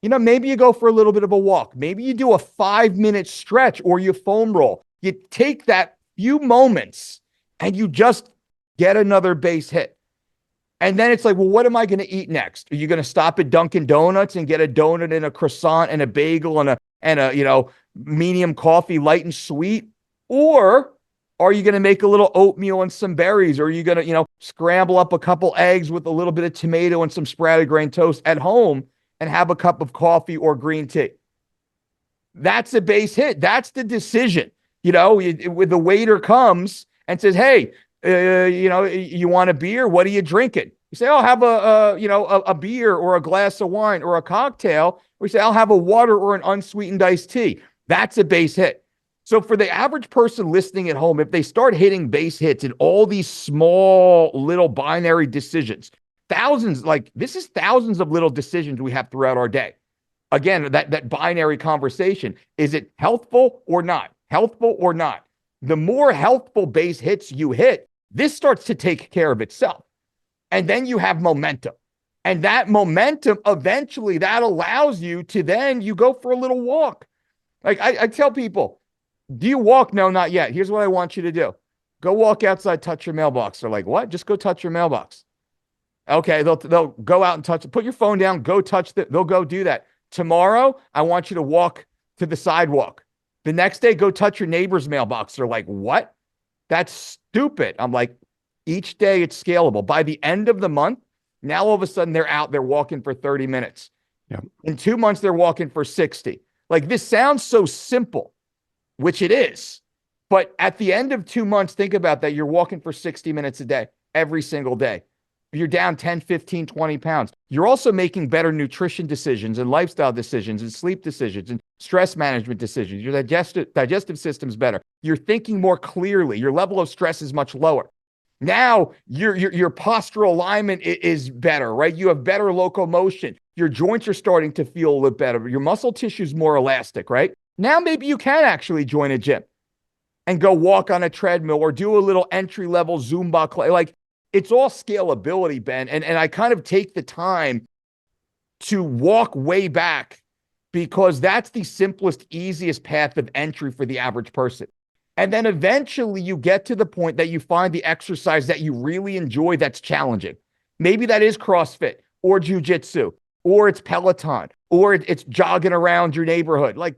Maybe you go for a little bit of a walk. Maybe you do a 5-minute stretch or you foam roll. You take that few moments and you just get another base hit. And then it's like, well, what am I going to eat next? Are you going to stop at Dunkin' Donuts and get a donut and a croissant and a bagel and a medium coffee, light and sweet? Or are you going to make a little oatmeal and some berries? Or are you going to, scramble up a couple eggs with a little bit of tomato and some sprouted grain toast at home and have a cup of coffee or green tea? That's a base hit. That's the decision. When the waiter comes and says, hey, you want a beer? What are you drinking? You say, I'll have a beer or a glass of wine or a cocktail. Or you say, I'll have a water or an unsweetened iced tea. That's a base hit. So for the average person listening at home, if they start hitting base hits in all these small little binary decisions, thousands of little decisions we have throughout our day. Again, that binary conversation, is it healthful or not? Healthful or not? The more healthful base hits you hit, this starts to take care of itself. And then you have momentum. And that momentum, eventually, that allows you to then you go for a little walk. Like I tell people, do you walk? No, not yet. Here's what I want you to do. Go walk outside, touch your mailbox. They're like, what? Just go touch your mailbox. Okay, they'll go out and touch it. Put your phone down, go touch it. They'll go do that. Tomorrow, I want you to walk to the sidewalk. The next day, go touch your neighbor's mailbox. They're like, what? That's stupid. I'm like, each day it's scalable. By the end of the month, now all of a sudden they're out, they're walking for 30 minutes. Yeah. In 2 months, they're walking for 60. Like, this sounds so simple, which it is. But at the end of 2 months, think about that. You're walking for 60 minutes a day, every single day. You're down 10, 15, 20 pounds. You're also making better nutrition decisions and lifestyle decisions and sleep decisions and stress management decisions. Your digestive system's better. You're thinking more clearly. Your level of stress is much lower. Now your postural alignment is better, right? You have better locomotion. Your joints are starting to feel a little better. Your muscle tissue is more elastic, right? Now maybe you can actually join a gym and go walk on a treadmill or do a little entry-level Zumba class. Like, it's all scalability, Ben. And I kind of take the time to walk way back because that's the simplest, easiest path of entry for the average person. And then eventually you get to the point that you find the exercise that you really enjoy that's challenging. Maybe that is CrossFit or jiu-jitsu, or it's Peloton, or it's jogging around your neighborhood. Like,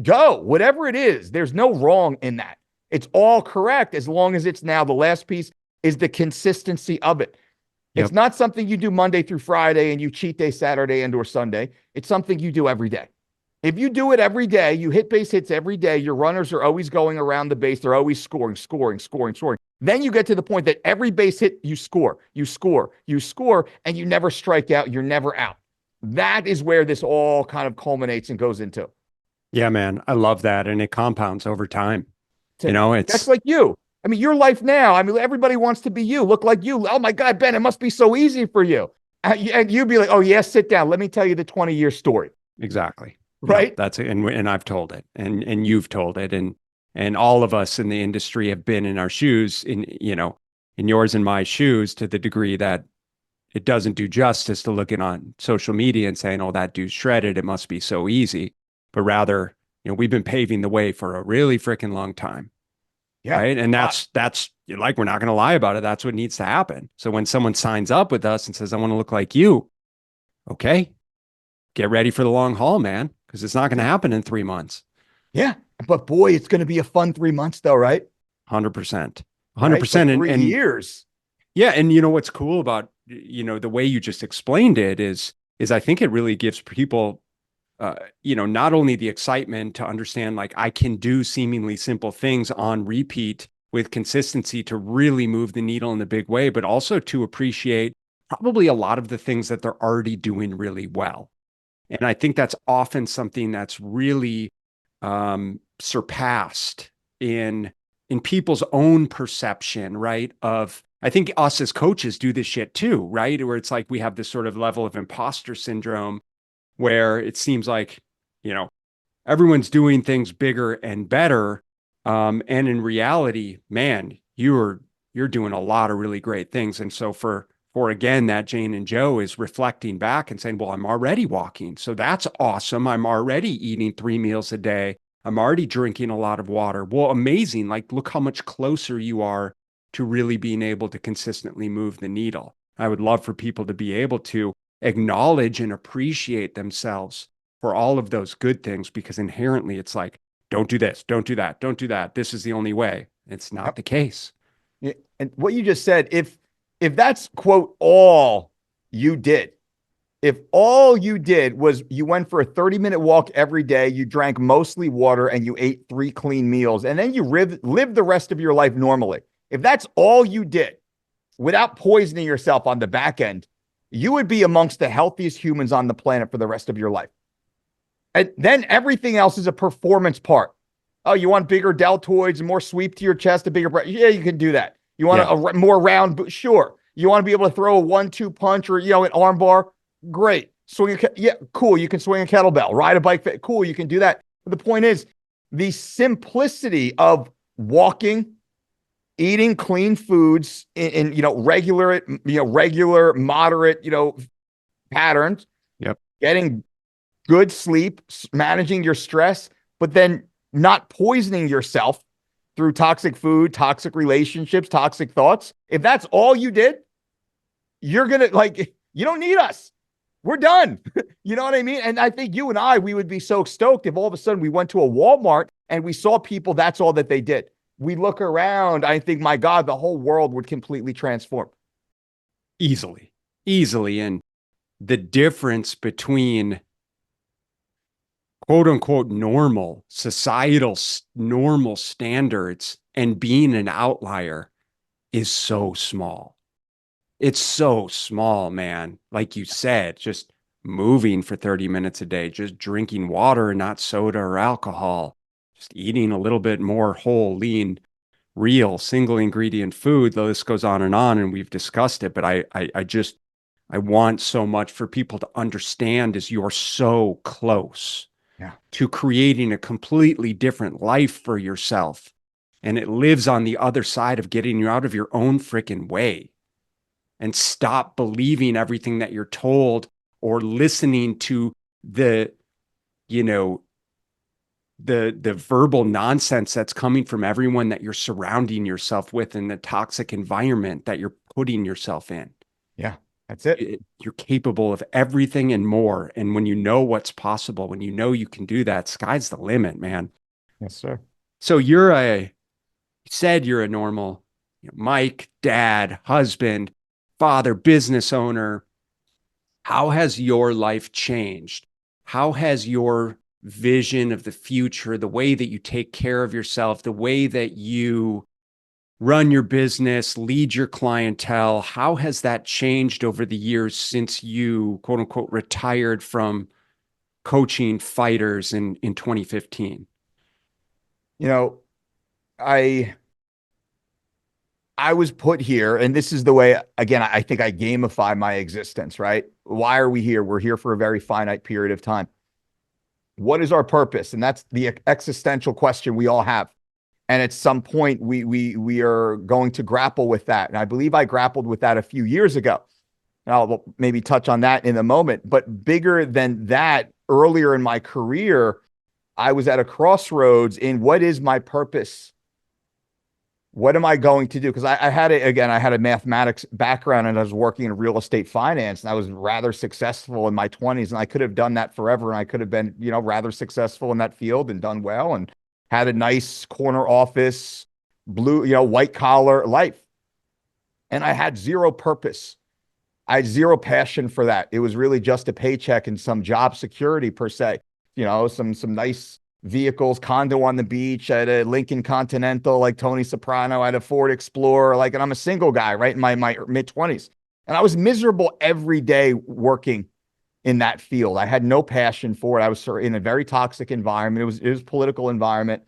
go, whatever it is. There's no wrong in that. It's all correct as long as it's now the last piece is the consistency of it. Yep. It's not something you do Monday through Friday and you cheat day Saturday and or Sunday. It's something you do every day. If you do it every day, you hit base hits every day, your runners are always going around the base. They're always scoring. Then you get to the point that every base hit you score, and you never strike out. You're never out. That is where this all kind of culminates and goes into. Yeah, man. I love that. And it compounds over time. That's like you. I mean, your life now, everybody wants to be you, look like you. Oh my God, Ben, it must be so easy for you. And you'd be like, oh yeah, sit down. Let me tell you the 20-year story. Exactly. Right. Yeah, that's it. And I've told it and you've told it. And all of us in the industry have been in our shoes in in yours and my shoes to the degree that it doesn't do justice to looking on social media and saying, oh, that dude's shredded, it must be so easy. But rather, we've been paving the way for a really freaking long time. Yeah. Right. And that's like, we're not going to lie about it. That's what needs to happen. So when someone signs up with us and says, I want to look like you, okay, get ready for the long haul, man, because it's not going to happen in 3 months. Yeah. But boy, it's going to be a fun 3 months though, right? 100%. Right? 100%. But 3 years. Yeah. And what's cool about, the way you just explained it is I think it really gives people, not only the excitement to understand, like, I can do seemingly simple things on repeat with consistency to really move the needle in a big way, but also to appreciate probably a lot of the things that they're already doing really well. And I think that's often something that's really surpassed in people's own perception, right? I think us as coaches do this shit too, right? Where it's like we have this sort of level of imposter syndrome where it seems like, everyone's doing things bigger and better. And in reality, man, you're doing a lot of really great things. And so for again, that Jane and Joe is reflecting back and saying, well, I'm already walking. So that's awesome. I'm already eating 3 meals a day. I'm already drinking a lot of water. Well, amazing. Like, look how much closer you are to really being able to consistently move the needle. I would love for people to be able to acknowledge and appreciate themselves for all of those good things, because inherently it's like, don't do this, don't do that, don't do that. This is the only way. It's not the case. Yeah. And what you just said, if that's quote all you did, if all you did was you went for a 30-minute walk every day, you drank mostly water, and you ate 3 clean meals, and then you lived the rest of your life normally, if that's all you did without poisoning yourself on the back end, you would be amongst the healthiest humans on the planet for the rest of your life. And then everything else is a performance part. Oh, you want bigger deltoids and more sweep to your chest, a bigger breath? Yeah, you can do that. You want a more round? Sure. You want to be able to throw a 1-2 punch or, an arm bar? Great. Swing cool. You can swing a kettlebell, ride a bike. Cool. You can do that. But the point is the simplicity of walking, eating clean foods in regular, moderate, patterns. Yep. Getting good sleep, managing your stress, but then not poisoning yourself through toxic food, toxic relationships, toxic thoughts. If that's all you did, you're going to you don't need us. We're done. You know what I mean? And I think you and we would be so stoked if all of a sudden we went to a Walmart and we saw people, that's all that they did. We look around, I think, my God, the whole world would completely transform. Easily. And the difference between quote unquote normal, societal normal standards and being an outlier is so small. It's so small, man. Like you said, just moving for 30 minutes a day, just drinking water and not soda or alcohol, just eating a little bit more whole, lean, real, single ingredient food. The list goes on, and we've discussed it. But I want so much for people to understand is you're so close to creating a completely different life for yourself. And it lives on the other side of getting you out of your own freaking way. And stop believing everything that you're told or listening to the verbal nonsense that's coming from everyone that you're surrounding yourself with in the toxic environment that you're putting yourself in. Yeah, that's it. You're capable of everything and more. And when you know what's possible, when you know you can do that, sky's the limit, man. Yes, sir. So you're a normal Mike, dad, husband, father, business owner. How has your life changed? How has your vision of the future, the way that you take care of yourself, the way that you run your business, lead your clientele, how has that changed over the years since you, quote unquote, retired from coaching fighters in 2015? I was put here, and this is the way, again, I think I gamify my existence, right? Why are we here? We're here for a very finite period of time. What is our purpose? And that's the existential question we all have. And at some point, we are going to grapple with that. And I believe I grappled with that a few years ago. And I'll maybe touch on that in a moment. But bigger than that, earlier in my career, I was at a crossroads in what is my purpose? What am I going to do? Because I had a mathematics background and I was working in real estate finance and I was rather successful in my 20s and I could have done that forever. And I could have been, rather successful in that field and done well and had a nice corner office, white collar life. And I had zero purpose. I had zero passion for that. It was really just a paycheck and some job security per se. Some nice vehicles, condo on the beach. I had a Lincoln Continental like Tony Soprano. I had a Ford Explorer, and I'm a single guy, right, in my mid-20s. And I was miserable every day working in that field. I had no passion for it. I was in a very toxic environment. It was political environment.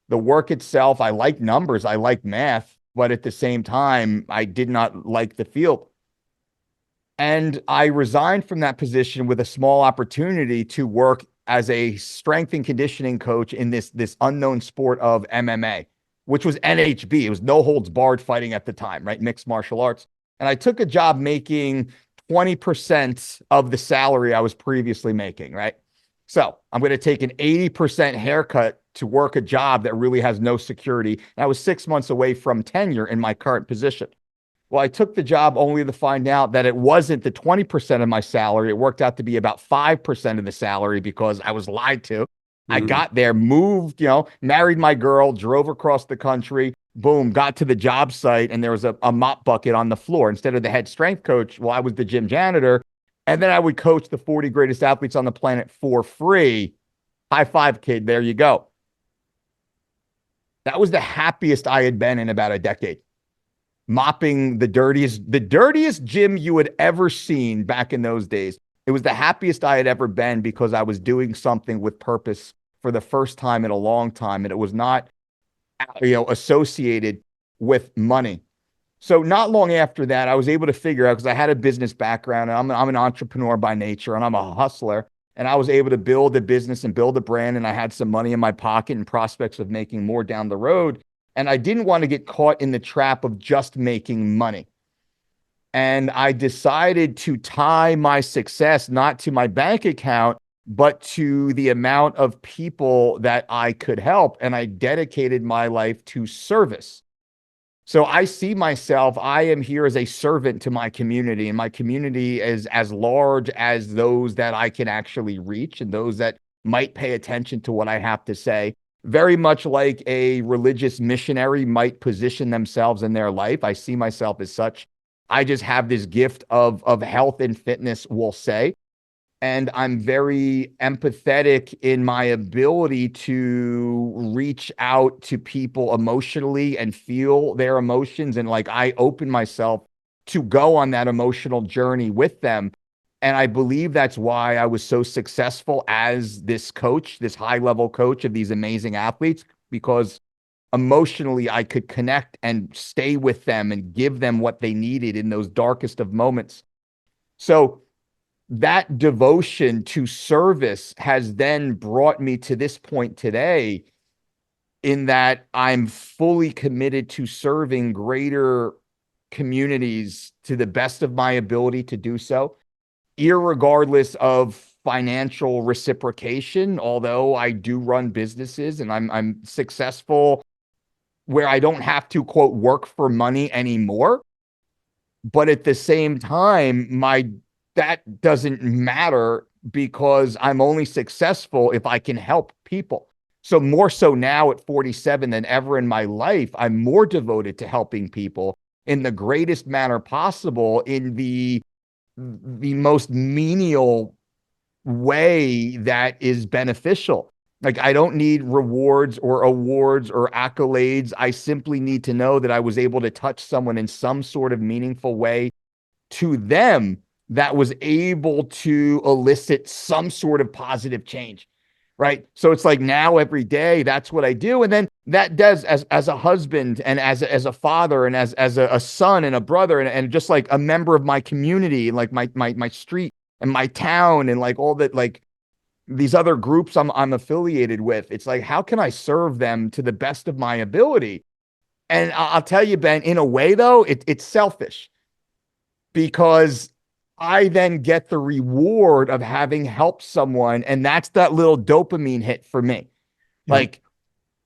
The work itself, I like numbers, I like math, but at the same time, I did not like the field. And I resigned from that position with a small opportunity to work as a strength and conditioning coach in this unknown sport of MMA, which was NHB. It was no holds barred fighting at the time, right? Mixed martial arts. And I took a job making 20% of the salary I was previously making, right? So I'm going to take an 80% haircut to work a job that really has no security. And I was 6 months away from tenure in my current position. Well, I took the job only to find out that it wasn't the 20% of my salary. It worked out to be about 5% of the salary because I was lied to. I got there, moved, married my girl, drove across the country, boom, got to the job site, and there was a mop bucket on the floor. Instead of the head strength coach, well, I was the gym janitor. And then I would coach the 40 greatest athletes on the planet for free. High five, kid. There you go. That was the happiest I had been in about a decade. Mopping the dirtiest gym you had ever seen back in those days. It was the happiest I had ever been because I was doing something with purpose for the first time in a long time. And it was not, associated with money. So not long after that, I was able to figure out, because I had a business background and I'm an entrepreneur by nature and I'm a hustler. And I was able to build a business and build a brand. And I had some money in my pocket and prospects of making more down the road. And I didn't want to get caught in the trap of just making money. And I decided to tie my success not to my bank account, but to the amount of people that I could help. And I dedicated my life to service. So I see myself, I am here as a servant to my community, and my community is as large as those that I can actually reach and those that might pay attention to what I have to say. Very much like a religious missionary might position themselves in their life. I see myself as such. I just have this gift of health and fitness, we'll say. And I'm very empathetic in my ability to reach out to people emotionally and feel their emotions. And I open myself to go on that emotional journey with them. And I believe that's why I was so successful as this coach, this high-level coach of these amazing athletes, because emotionally I could connect and stay with them and give them what they needed in those darkest of moments. So that devotion to service has then brought me to this point today, in that I'm fully committed to serving greater communities to the best of my ability to do so, irregardless of financial reciprocation. Although I do run businesses and I'm successful where I don't have to, quote, work for money anymore. But at the same time, that doesn't matter, because I'm only successful if I can help people. So more so now at 47 than ever in my life, I'm more devoted to helping people in the greatest manner possible, in the most menial way that is beneficial. I don't need rewards or awards or accolades. I simply need to know that I was able to touch someone in some sort of meaningful way to them that was able to elicit some sort of positive change, right? So it's now every day, that's what I do. And then that does, as a husband and as a father and as a son and a brother and just a member of my community, my street and my town and all that, these other groups I'm affiliated with. It's like, how can I serve them to the best of my ability? And I'll tell you, Ben, in a way though, it's selfish because I then get the reward of having helped someone. And that's that little dopamine hit for me. Yep. Like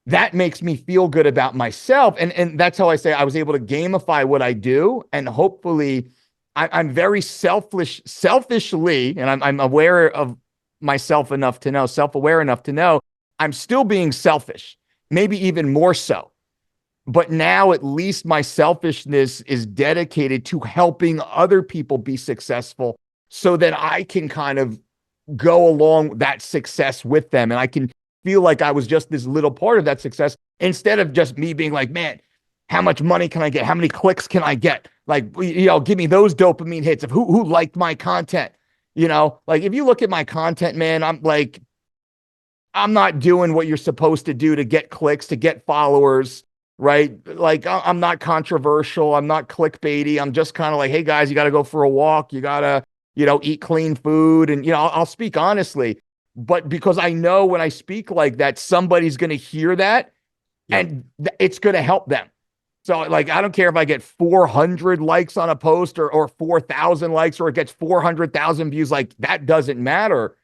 that makes me feel good about myself. And that's how I say I was able to gamify what I do. And hopefully I'm very selfishly, and I'm aware of myself enough to know, self-aware enough to know I'm still being selfish, maybe even more so. But now at least my selfishness is dedicated to helping other people be successful so that I can kind of go along that success with them. And I can feel like I was just this little part of that success instead of just me being like, man, how much money can I get? How many clicks can I get? Like, give me those dopamine hits of who liked my content. Like if you look at my content, man, I'm not doing what you're supposed to do to get clicks, to get followers, right? Like I'm not controversial. I'm not clickbaity. I'm just kind of like, hey guys, you got to go for a walk. You got to, eat clean food. And, I'll speak honestly, but because I know when I speak like that, somebody's going to hear that and it's going to help them. So like, I don't care if I get 400 likes on a post or 4,000 likes, or it gets 400,000 views, like that doesn't matter.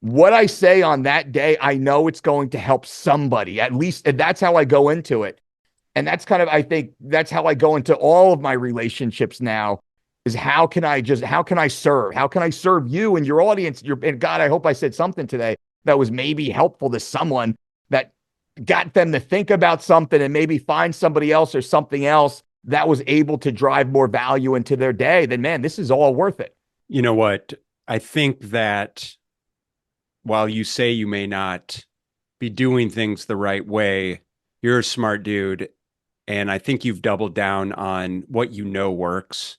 What I say on that day, I know it's going to help somebody, at least. And that's how I go into it. And that's kind of, I think that's how I go into all of my relationships now is how can I serve? How can I serve you and your audience? And God, I hope I said something today that was maybe helpful to someone, that got them to think about something and maybe find somebody else or something else that was able to drive more value into their day. Then man, this is all worth it. You know what? I think that while you say you may not be doing things the right way, you're a smart dude. And I think you've doubled down on what you know works,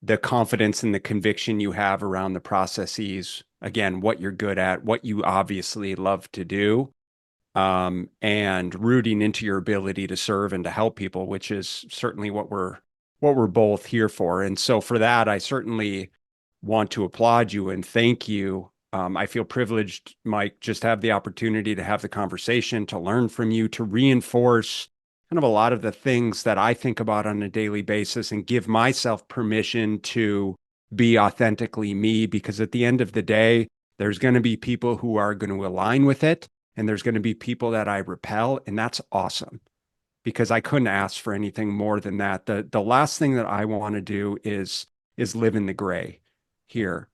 the confidence and the conviction you have around the processes, again, what you're good at, what you obviously love to do, and rooting into your ability to serve and to help people, which is certainly what we're both here for. And so for that, I certainly want to applaud you and thank you. I feel privileged, Mike, just to have the opportunity to have the conversation, to learn from you, to reinforce kind of a lot of the things that I think about on a daily basis and give myself permission to be authentically me, because at the end of the day, there's going to be people who are going to align with it and there's going to be people that I repel, and that's awesome because I couldn't ask for anything more than that. The last thing that I want to do is live in the gray here.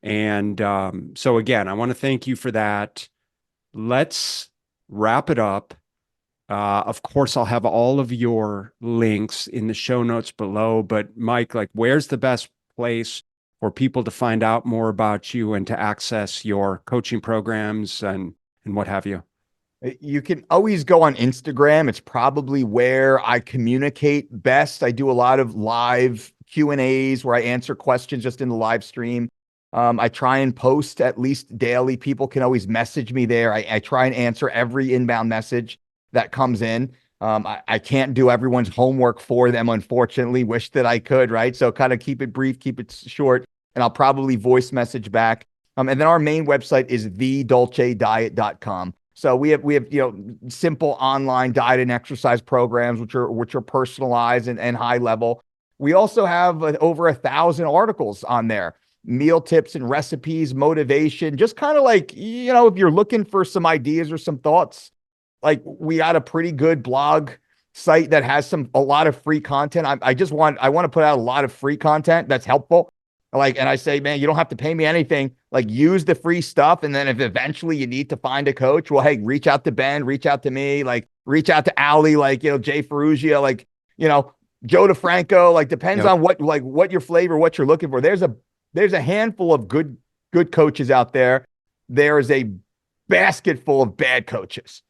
And so again, I want to thank you for that. Let's wrap it up. Of course, I'll have all of your links in the show notes below, but Mike, like, where's the best place for people to find out more about you and to access your coaching programs and what have you? You can always go on Instagram. It's probably where I communicate best. I do a lot of live Q&As where I answer questions just in the live stream. I try and post at least daily. People can always message me there. I try and answer every inbound message that comes in. I can't do everyone's homework for them, unfortunately. Wish that I could, right? So kind of keep it brief, keep it short, and I'll probably voice message back. And then our main website is thedolcediet.com. So we have simple online diet and exercise programs which are personalized and high level. We also have over 1,000 articles on there. Meal tips and recipes, motivation, just kind of like, if you're looking for some ideas or some thoughts, like we got a pretty good blog site that has a lot of free content. I want to put out a lot of free content that's helpful. And I say, man, you don't have to pay me anything. Like use the free stuff. And then if eventually you need to find a coach, well, hey, reach out to Ben, reach out to me, like reach out to Ali, Jay Ferrugia, Joe DeFranco, depends on what your flavor, what you're looking for. There's a handful of good coaches out there. There is a basket full of bad coaches,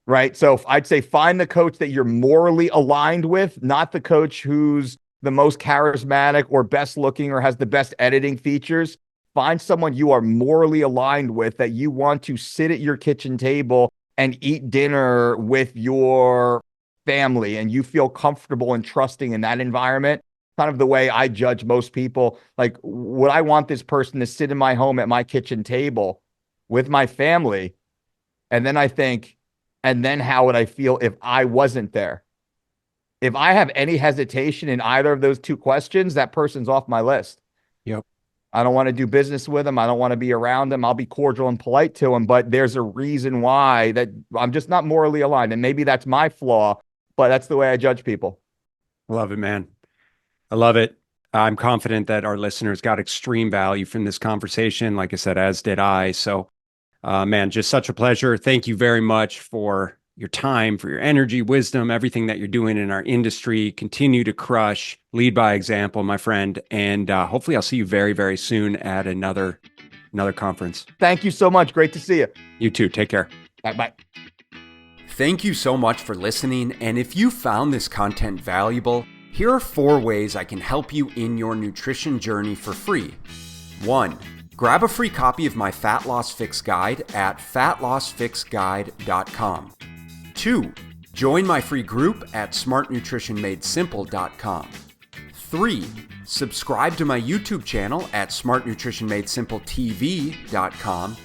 right? So I'd say find the coach that you're morally aligned with, not the coach who's the most charismatic or best looking or has the best editing features. Find someone you are morally aligned with, that you want to sit at your kitchen table and eat dinner with your family and you feel comfortable and trusting in that environment. Kind of the way I judge most people. Like, would I want this person to sit in my home at my kitchen table with my family. And then I think, and then how would I feel if I wasn't there? If I have any hesitation in either of those two questions, that person's off my list. Yep. I don't want to do business with them. I don't want to be around them. I'll be cordial and polite to them, but there's a reason why that I'm just not morally aligned. And maybe that's my flaw, but that's the way I judge people. Love it, man. I love it. I'm confident that our listeners got extreme value from this conversation. Like I said, as did I. So, man, just such a pleasure. Thank you very much for your time, for your energy, wisdom, everything that you're doing in our industry. Continue to crush, lead by example, my friend. And hopefully I'll see you very, very soon at another conference. Thank you so much. Great to see you. You too. Take care. Bye. Thank you so much for listening. And if you found this content valuable, here are 4 ways I can help you in your nutrition journey for free. 1. Grab a free copy of my Fat Loss Fix Guide at fatlossfixguide.com. 2. Join my free group at smartnutritionmadesimple.com. 3. Subscribe to my YouTube channel at smartnutritionmadesimpletv.com.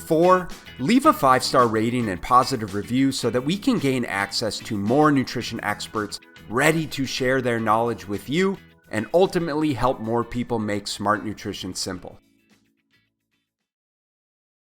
4. Leave a 5-star rating and positive review so that we can gain access to more nutrition experts ready to share their knowledge with you and ultimately help more people make smart nutrition simple.